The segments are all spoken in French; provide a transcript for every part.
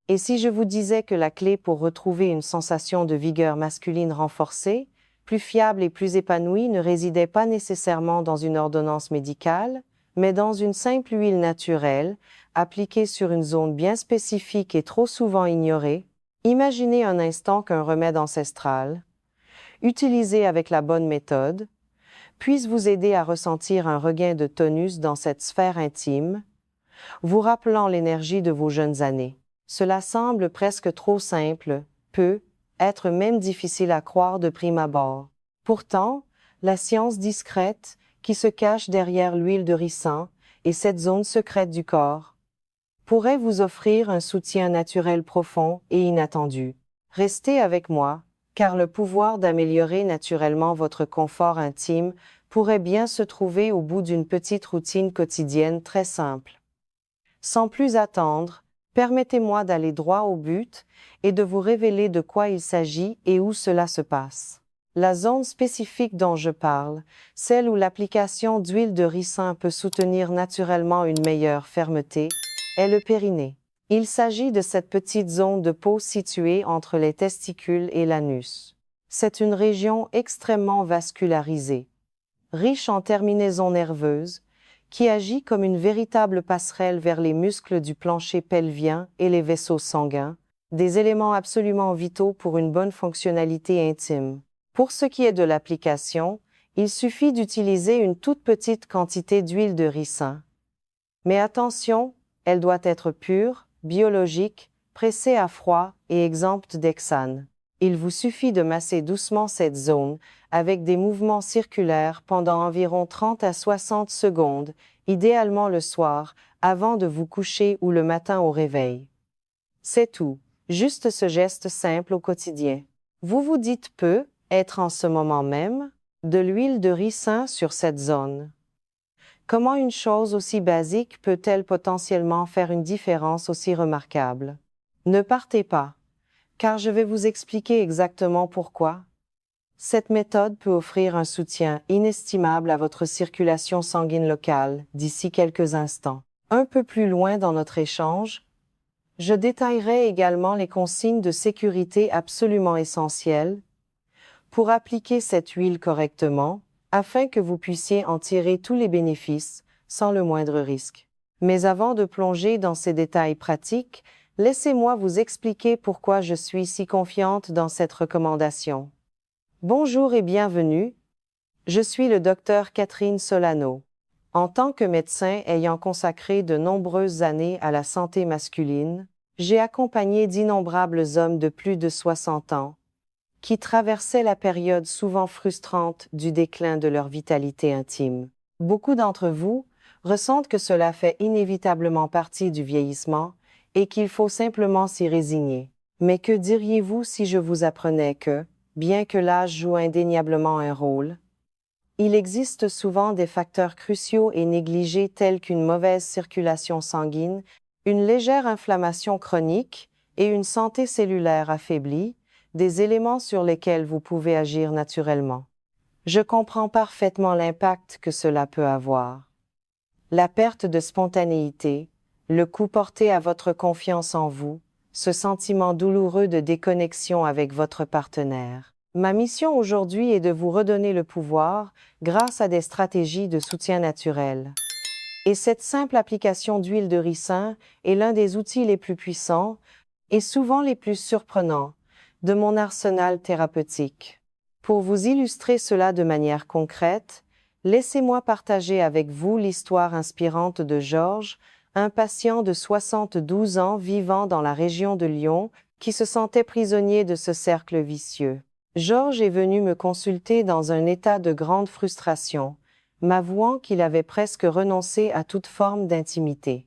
Et si je vous disais que la clé pour retrouver une sensation de vigueur masculine renforcée, plus fiable et plus épanouie ne résidait pas nécessairement dans une ordonnance médicale, mais dans une simple huile naturelle, appliquée sur une zone bien spécifique et trop souvent ignorée? Imaginez un instant qu'un remède ancestral, utilisé avec la bonne méthode, puisse vous aider à ressentir un regain de tonus dans cette sphère intime, vous rappelant l'énergie de vos jeunes années. Cela semble presque trop simple, peut être même difficile à croire de prime abord. Pourtant, la science discrète qui se cache derrière l'huile de ricin et cette zone secrète du corps pourrait vous offrir un soutien naturel profond et inattendu. Restez avec moi, car le pouvoir d'améliorer naturellement votre confort intime pourrait bien se trouver au bout d'une petite routine quotidienne très simple. Sans plus attendre, permettez-moi d'aller droit au but et de vous révéler de quoi il s'agit et où cela se passe. La zone spécifique dont je parle, celle où l'application d'huile de ricin peut soutenir naturellement une meilleure fermeté, est le périnée. Il s'agit de cette petite zone de peau située entre les testicules et l'anus. C'est une région extrêmement vascularisée, riche en terminaisons nerveuses, qui agit comme une véritable passerelle vers les muscles du plancher pelvien et les vaisseaux sanguins, des éléments absolument vitaux pour une bonne fonctionnalité intime. Pour ce qui est de l'application, il suffit d'utiliser une toute petite quantité d'huile de ricin. Mais attention, elle doit être pure, biologique, pressée à froid et exempte d'hexane. Il vous suffit de masser doucement cette zone avec des mouvements circulaires pendant environ 30 à 60 secondes, idéalement le soir, avant de vous coucher ou le matin au réveil. C'est tout, juste ce geste simple au quotidien. Vous vous dites peu être en ce moment même de l'huile de ricin sur cette zone. Comment une chose aussi basique peut-elle potentiellement faire une différence aussi remarquable? Ne partez pas, car je vais vous expliquer exactement pourquoi. Cette méthode peut offrir un soutien inestimable à votre circulation sanguine locale d'ici quelques instants. Un peu plus loin dans notre échange, je détaillerai également les consignes de sécurité absolument essentielles pour appliquer cette huile correctement, afin que vous puissiez en tirer tous les bénéfices, sans le moindre risque. Mais avant de plonger dans ces détails pratiques, laissez-moi vous expliquer pourquoi je suis si confiante dans cette recommandation. Bonjour et bienvenue, je suis le docteur Catherine Solano. En tant que médecin ayant consacré de nombreuses années à la santé masculine, j'ai accompagné d'innombrables hommes de plus de 60 ans, qui traversaient la période souvent frustrante du déclin de leur vitalité intime. Beaucoup d'entre vous ressentent que cela fait inévitablement partie du vieillissement et qu'il faut simplement s'y résigner. Mais que diriez-vous si je vous apprenais que, bien que l'âge joue indéniablement un rôle, il existe souvent des facteurs cruciaux et négligés tels qu'une mauvaise circulation sanguine, une légère inflammation chronique et une santé cellulaire affaiblie, des éléments sur lesquels vous pouvez agir naturellement. Je comprends parfaitement l'impact que cela peut avoir. La perte de spontanéité, le coup porté à votre confiance en vous, ce sentiment douloureux de déconnexion avec votre partenaire. Ma mission aujourd'hui est de vous redonner le pouvoir grâce à des stratégies de soutien naturel. Et cette simple application d'huile de ricin est l'un des outils les plus puissants et souvent les plus surprenants de mon arsenal thérapeutique. Pour vous illustrer cela de manière concrète, laissez-moi partager avec vous l'histoire inspirante de Georges, un patient de 72 ans vivant dans la région de Lyon qui se sentait prisonnier de ce cercle vicieux. Georges est venu me consulter dans un état de grande frustration, m'avouant qu'il avait presque renoncé à toute forme d'intimité.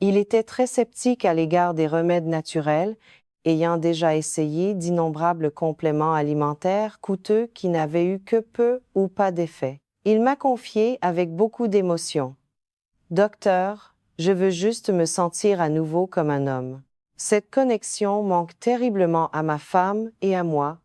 Il était très sceptique à l'égard des remèdes naturels, ayant déjà essayé d'innombrables compléments alimentaires coûteux qui n'avaient eu que peu ou pas d'effet. Il m'a confié avec beaucoup d'émotion: Docteur, je veux juste me sentir à nouveau comme un homme. Cette connexion manque terriblement à ma femme et à moi,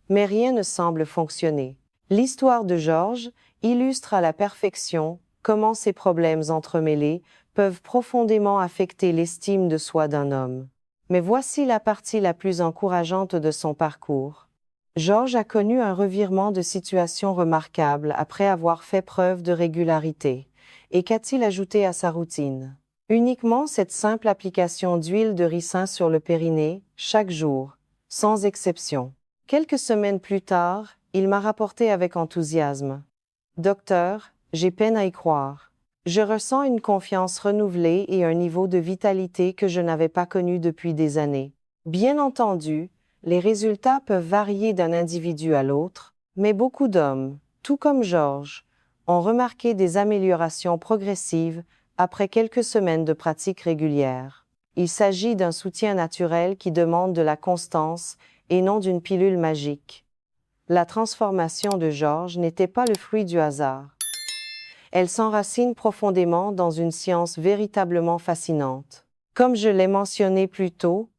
mais rien ne semble fonctionner. L'histoire de Georges illustre à la perfection comment ces problèmes entremêlés peuvent profondément affecter l'estime de soi d'un homme. Mais voici la partie la plus encourageante de son parcours. Georges a connu un revirement de situation remarquable après avoir fait preuve de régularité. Et qu'a-t-il ajouté à sa routine? Uniquement cette simple application d'huile de ricin sur le périnée, chaque jour, sans exception. Quelques semaines plus tard, il m'a rapporté avec enthousiasme. Docteur, j'ai peine à y croire. Je ressens une confiance renouvelée et un niveau de vitalité que je n'avais pas connu depuis des années. Bien entendu, les résultats peuvent varier d'un individu à l'autre, mais beaucoup d'hommes, tout comme Georges, ont remarqué des améliorations progressives après quelques semaines de pratique régulière. Il s'agit d'un soutien naturel qui demande de la constance et non d'une pilule magique. La transformation de Georges n'était pas le fruit du hasard. Elle s'enracine profondément dans une science véritablement fascinante. Comme je l'ai mentionné plus tôt,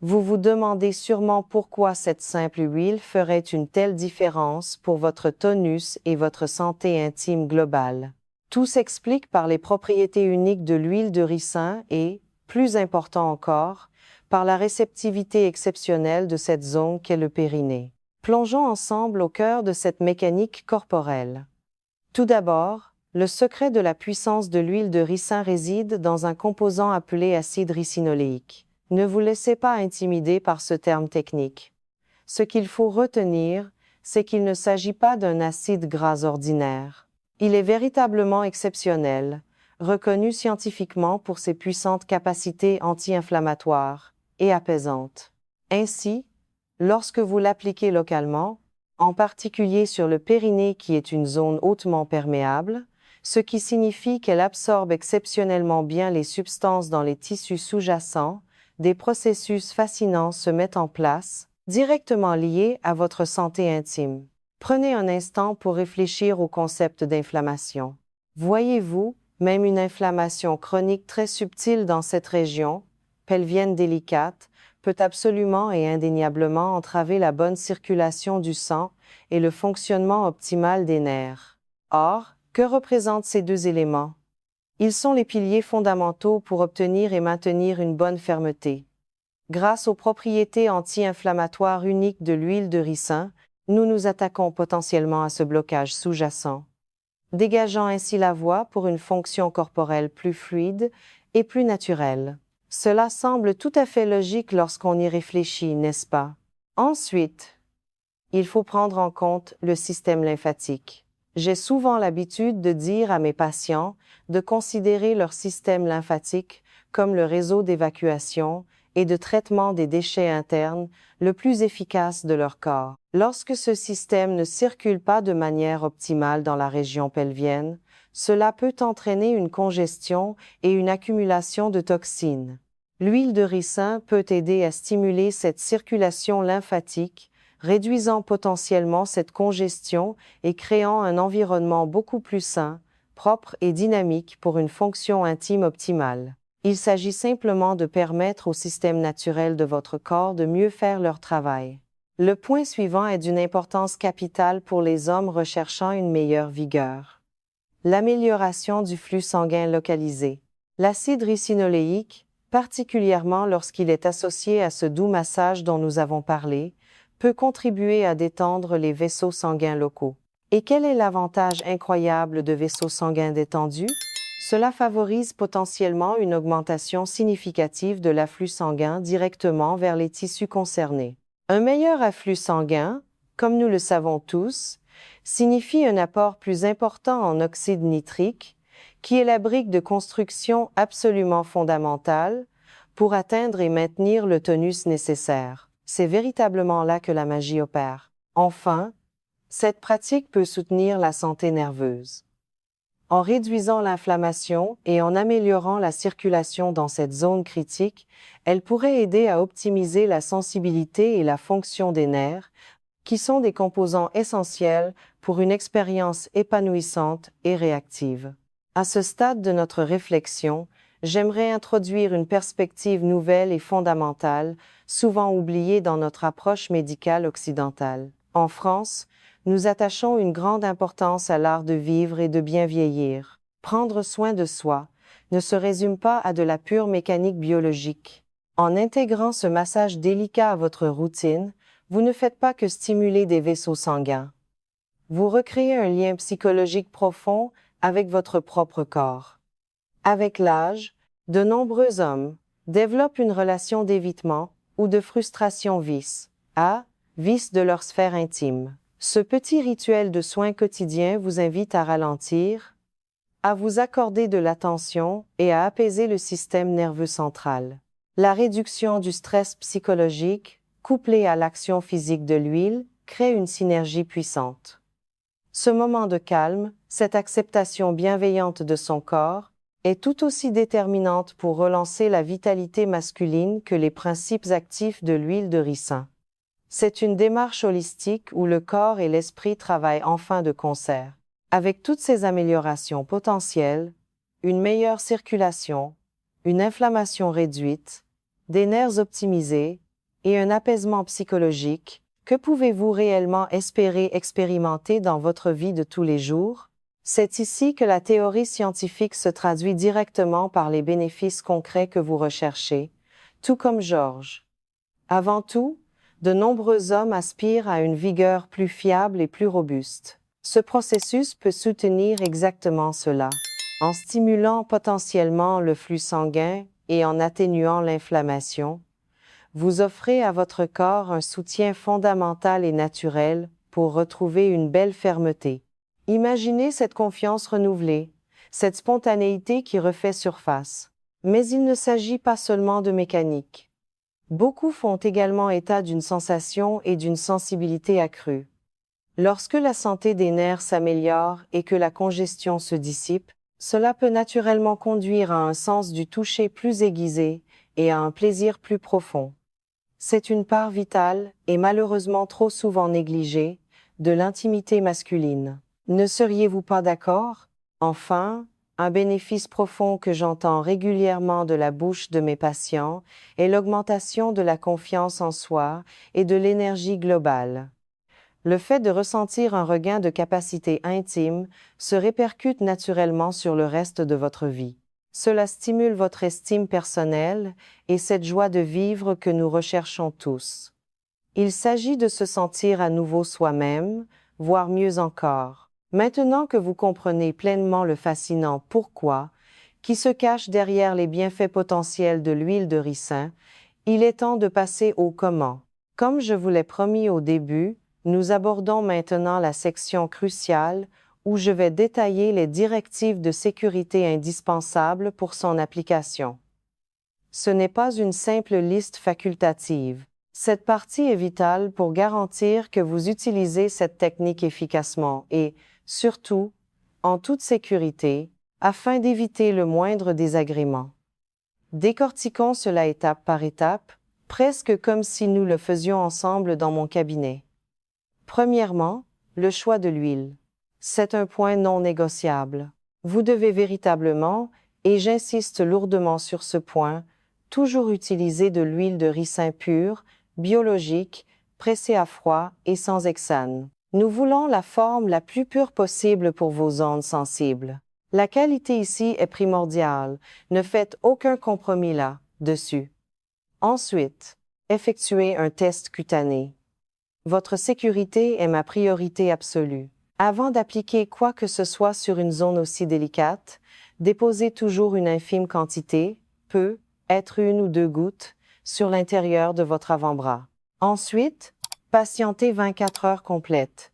vous vous demandez sûrement pourquoi cette simple huile ferait une telle différence pour votre tonus et votre santé intime globale. Tout s'explique par les propriétés uniques de l'huile de ricin et, plus important encore, par la réceptivité exceptionnelle de cette zone qu'est le périnée. Plongeons ensemble au cœur de cette mécanique corporelle. Tout d'abord, le secret de la puissance de l'huile de ricin réside dans un composant appelé acide ricinoléique. Ne vous laissez pas intimider par ce terme technique. Ce qu'il faut retenir, c'est qu'il ne s'agit pas d'un acide gras ordinaire. Il est véritablement exceptionnel, reconnu scientifiquement pour ses puissantes capacités anti-inflammatoires et apaisantes. Ainsi, lorsque vous l'appliquez localement, en particulier sur le périnée qui est une zone hautement perméable, ce qui signifie qu'elle absorbe exceptionnellement bien les substances dans les tissus sous-jacents, des processus fascinants se mettent en place, directement liés à votre santé intime. Prenez un instant pour réfléchir au concept d'inflammation. Voyez-vous, même une inflammation chronique très subtile dans cette région, pelvienne délicate, peut absolument et indéniablement entraver la bonne circulation du sang et le fonctionnement optimal des nerfs. Or, que représentent ces deux éléments? Ils sont les piliers fondamentaux pour obtenir et maintenir une bonne fermeté. Grâce aux propriétés anti-inflammatoires uniques de l'huile de ricin, nous nous attaquons potentiellement à ce blocage sous-jacent, dégageant ainsi la voie pour une fonction corporelle plus fluide et plus naturelle. Cela semble tout à fait logique lorsqu'on y réfléchit, n'est-ce pas? Ensuite, il faut prendre en compte le système lymphatique. J'ai souvent l'habitude de dire à mes patients de considérer leur système lymphatique comme le réseau d'évacuation et de traitement des déchets internes le plus efficace de leur corps. Lorsque ce système ne circule pas de manière optimale dans la région pelvienne, cela peut entraîner une congestion et une accumulation de toxines. L'huile de ricin peut aider à stimuler cette circulation lymphatique, réduisant potentiellement cette congestion et créant un environnement beaucoup plus sain, propre et dynamique pour une fonction intime optimale. Il s'agit simplement de permettre au système naturel de votre corps de mieux faire leur travail. Le point suivant est d'une importance capitale pour les hommes recherchant une meilleure vigueur. L'amélioration du flux sanguin localisé. L'acide ricinoléique, particulièrement lorsqu'il est associé à ce doux massage dont nous avons parlé, peut contribuer à détendre les vaisseaux sanguins locaux. Et quel est l'avantage incroyable de vaisseaux sanguins détendus? Cela favorise potentiellement une augmentation significative de l'afflux sanguin directement vers les tissus concernés. Un meilleur afflux sanguin, comme nous le savons tous, signifie un apport plus important en oxyde nitrique, qui est la brique de construction absolument fondamentale pour atteindre et maintenir le tonus nécessaire. C'est véritablement là que la magie opère. Enfin, cette pratique peut soutenir la santé nerveuse. En réduisant l'inflammation et en améliorant la circulation dans cette zone critique, elle pourrait aider à optimiser la sensibilité et la fonction des nerfs, qui sont des composants essentiels pour une expérience épanouissante et réactive. À ce stade de notre réflexion, j'aimerais introduire une perspective nouvelle et fondamentale, souvent oubliée dans notre approche médicale occidentale. En France, nous attachons une grande importance à l'art de vivre et de bien vieillir. Prendre soin de soi ne se résume pas à de la pure mécanique biologique. En intégrant ce massage délicat à votre routine, vous ne faites pas que stimuler des vaisseaux sanguins. Vous recréez un lien psychologique profond avec votre propre corps. Avec l'âge, de nombreux hommes développent une relation d'évitement ou de frustration vice de leur sphère intime. Ce petit rituel de soins quotidien vous invite à ralentir, à vous accorder de l'attention et à apaiser le système nerveux central. La réduction du stress psychologique, couplée à l'action physique de l'huile, crée une synergie puissante. Ce moment de calme, cette acceptation bienveillante de son corps, est tout aussi déterminante pour relancer la vitalité masculine que les principes actifs de l'huile de ricin. C'est une démarche holistique où le corps et l'esprit travaillent enfin de concert. Avec toutes ces améliorations potentielles, une meilleure circulation, une inflammation réduite, des nerfs optimisés et un apaisement psychologique, que pouvez-vous réellement espérer expérimenter dans votre vie de tous les jours? C'est ici que la théorie scientifique se traduit directement par les bénéfices concrets que vous recherchez, tout comme Georges. Avant tout, de nombreux hommes aspirent à une vigueur plus fiable et plus robuste. Ce processus peut soutenir exactement cela, en stimulant potentiellement le flux sanguin et en atténuant l'inflammation. Vous offrez à votre corps un soutien fondamental et naturel pour retrouver une belle fermeté. Imaginez cette confiance renouvelée, cette spontanéité qui refait surface. Mais il ne s'agit pas seulement de mécanique. Beaucoup font également état d'une sensation et d'une sensibilité accrue. Lorsque la santé des nerfs s'améliore et que la congestion se dissipe, cela peut naturellement conduire à un sens du toucher plus aiguisé et à un plaisir plus profond. C'est une part vitale, et malheureusement trop souvent négligée, de l'intimité masculine. Ne seriez-vous pas d'accord? Enfin, un bénéfice profond que j'entends régulièrement de la bouche de mes patients est l'augmentation de la confiance en soi et de l'énergie globale. Le fait de ressentir un regain de capacité intime se répercute naturellement sur le reste de votre vie. Cela stimule votre estime personnelle et cette joie de vivre que nous recherchons tous. Il s'agit de se sentir à nouveau soi-même, voire mieux encore. Maintenant que vous comprenez pleinement le fascinant pourquoi, qui se cache derrière les bienfaits potentiels de l'huile de ricin, il est temps de passer au comment. Comme je vous l'ai promis au début, nous abordons maintenant la section cruciale où je vais détailler les directives de sécurité indispensables pour son application. Ce n'est pas une simple liste facultative. Cette partie est vitale pour garantir que vous utilisez cette technique efficacement et, surtout, en toute sécurité, afin d'éviter le moindre désagrément. Décortiquons cela étape par étape, presque comme si nous le faisions ensemble dans mon cabinet. Premièrement, le choix de l'huile. C'est un point non négociable. Vous devez véritablement, et j'insiste lourdement sur ce point, toujours utiliser de l'huile de ricin pure, biologique, pressée à froid et sans hexane. Nous voulons la forme la plus pure possible pour vos ondes sensibles. La qualité ici est primordiale, ne faites aucun compromis là-dessus. Ensuite, effectuez un test cutané. Votre sécurité est ma priorité absolue. Avant d'appliquer quoi que ce soit sur une zone aussi délicate, déposez toujours une infime quantité, peut être 1 ou 2 gouttes, sur l'intérieur de votre avant-bras. Ensuite, patientez 24 heures complètes.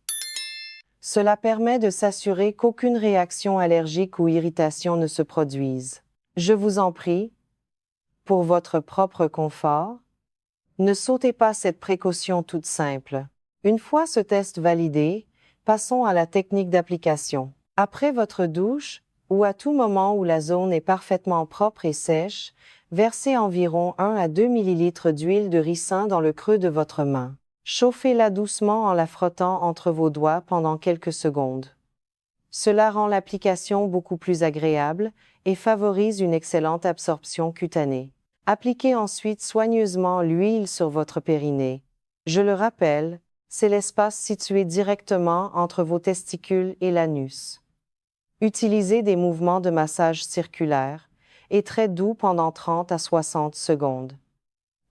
Cela permet de s'assurer qu'aucune réaction allergique ou irritation ne se produise. Je vous en prie, pour votre propre confort, ne sautez pas cette précaution toute simple. Une fois ce test validé, passons à la technique d'application. Après votre douche, ou à tout moment où la zone est parfaitement propre et sèche, versez environ 1 à 2 ml d'huile de ricin dans le creux de votre main. Chauffez-la doucement en la frottant entre vos doigts pendant quelques secondes. Cela rend l'application beaucoup plus agréable et favorise une excellente absorption cutanée. Appliquez ensuite soigneusement l'huile sur votre périnée. Je le rappelle, c'est l'espace situé directement entre vos testicules et l'anus. Utilisez des mouvements de massage circulaires et très doux pendant 30 à 60 secondes.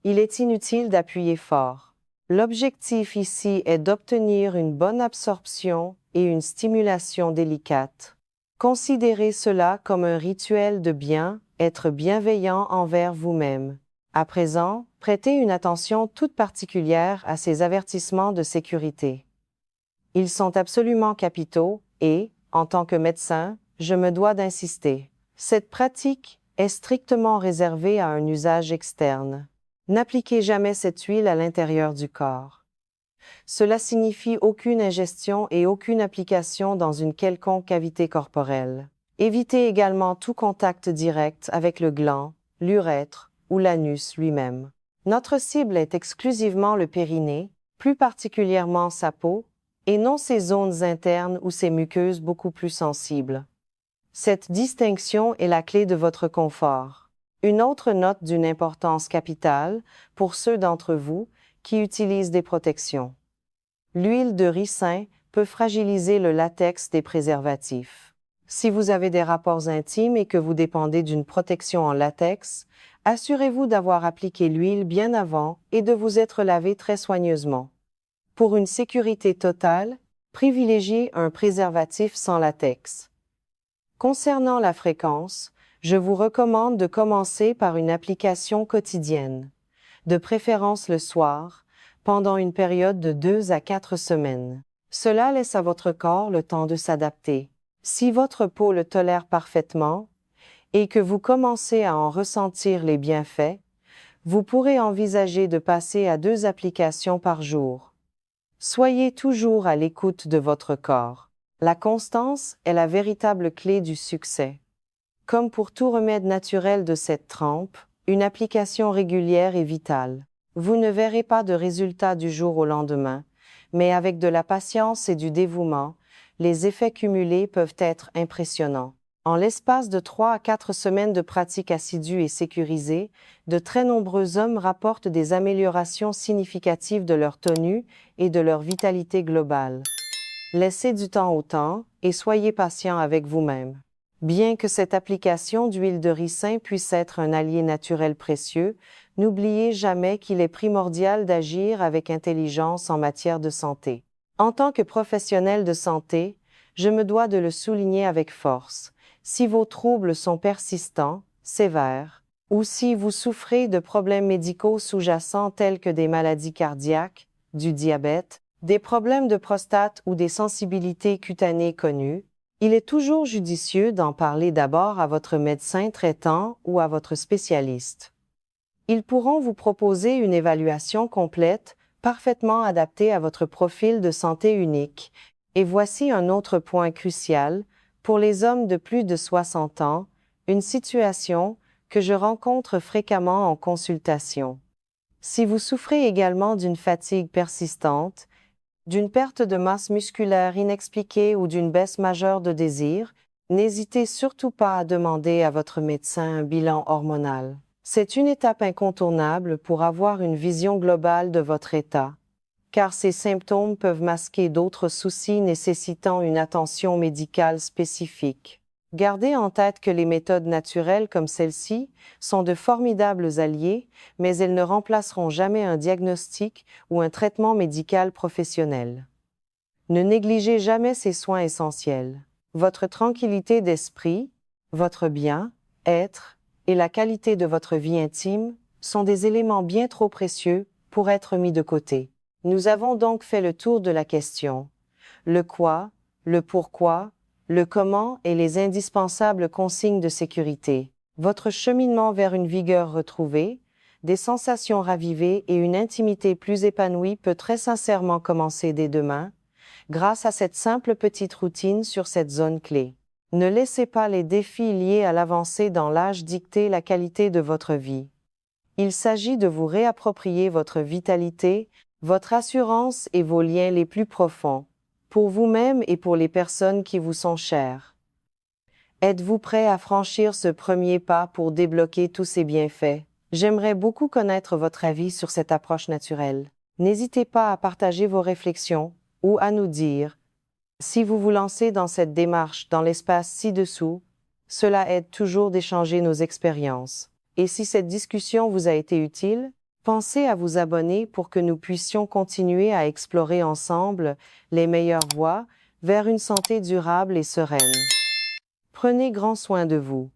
il est inutile d'appuyer fort. L'objectif ici est d'obtenir une bonne absorption et une stimulation délicate. Considérez cela comme un rituel de bien, être bienveillant envers vous-même. À présent, prêtez une attention toute particulière à ces avertissements de sécurité. Ils sont absolument capitaux et, en tant que médecin, je me dois d'insister. Cette pratique est strictement réservée à un usage externe. N'appliquez jamais cette huile à l'intérieur du corps. Cela signifie aucune ingestion et aucune application dans une quelconque cavité corporelle. Évitez également tout contact direct avec le gland, l'urètre ou l'anus lui-même. Notre cible est exclusivement le périnée, plus particulièrement sa peau, et non ses zones internes ou ses muqueuses beaucoup plus sensibles. Cette distinction est la clé de votre confort. Une autre note d'une importance capitale pour ceux d'entre vous qui utilisent des protections. L'huile de ricin peut fragiliser le latex des préservatifs. Si vous avez des rapports intimes et que vous dépendez d'une protection en latex, assurez-vous d'avoir appliqué l'huile bien avant et de vous être lavé très soigneusement. Pour une sécurité totale, privilégiez un préservatif sans latex. Concernant la fréquence, je vous recommande de commencer par une application quotidienne, de préférence le soir, pendant une période de 2 à 4 semaines. Cela laisse à votre corps le temps de s'adapter. Si votre peau le tolère parfaitement et que vous commencez à en ressentir les bienfaits, vous pourrez envisager de passer à 2 applications par jour. Soyez toujours à l'écoute de votre corps. La constance est la véritable clé du succès. Comme pour tout remède naturel de cette trempe, une application régulière est vitale. Vous ne verrez pas de résultats du jour au lendemain, mais avec de la patience et du dévouement, les effets cumulés peuvent être impressionnants. En l'espace de 3 à 4 semaines de pratique assidue et sécurisée, de très nombreux hommes rapportent des améliorations significatives de leur tenue et de leur vitalité globale. Laissez du temps au temps et soyez patient avec vous-même. Bien que cette application d'huile de ricin puisse être un allié naturel précieux, n'oubliez jamais qu'il est primordial d'agir avec intelligence en matière de santé. En tant que professionnel de santé, je me dois de le souligner avec force. Si vos troubles sont persistants, sévères, ou si vous souffrez de problèmes médicaux sous-jacents tels que des maladies cardiaques, du diabète, des problèmes de prostate ou des sensibilités cutanées connues, il est toujours judicieux d'en parler d'abord à votre médecin traitant ou à votre spécialiste. Ils pourront vous proposer une évaluation complète, parfaitement adaptée à votre profil de santé unique. Et voici un autre point crucial, pour les hommes de plus de 60 ans, une situation que je rencontre fréquemment en consultation. Si vous souffrez également d'une fatigue persistante, d'une perte de masse musculaire inexpliquée ou d'une baisse majeure de désir, n'hésitez surtout pas à demander à votre médecin un bilan hormonal. C'est une étape incontournable pour avoir une vision globale de votre état, car ces symptômes peuvent masquer d'autres soucis nécessitant une attention médicale spécifique. Gardez en tête que les méthodes naturelles comme celle-ci sont de formidables alliés, mais elles ne remplaceront jamais un diagnostic ou un traitement médical professionnel. Ne négligez jamais ces soins essentiels. Votre tranquillité d'esprit, votre bien-être et la qualité de votre vie intime sont des éléments bien trop précieux pour être mis de côté. Nous avons donc fait le tour de la question. Le quoi, le pourquoi, le comment et les indispensables consignes de sécurité. Votre cheminement vers une vigueur retrouvée, des sensations ravivées et une intimité plus épanouie peut très sincèrement commencer dès demain, grâce à cette simple petite routine sur cette zone clé. Ne laissez pas les défis liés à l'avancée dans l'âge dicter la qualité de votre vie. Il s'agit de vous réapproprier votre vitalité, votre assurance et vos liens les plus profonds, pour vous-même et pour les personnes qui vous sont chères. Êtes-vous prêt à franchir ce premier pas pour débloquer tous ces bienfaits? J'aimerais beaucoup connaître votre avis sur cette approche naturelle. N'hésitez pas à partager vos réflexions ou à nous dire si vous vous lancez dans cette démarche dans l'espace ci-dessous. Cela aide toujours d'échanger nos expériences. Et si cette discussion vous a été utile, Pensez à vous abonner pour que nous puissions continuer à explorer ensemble les meilleures voies vers une santé durable et sereine. Prenez grand soin de vous.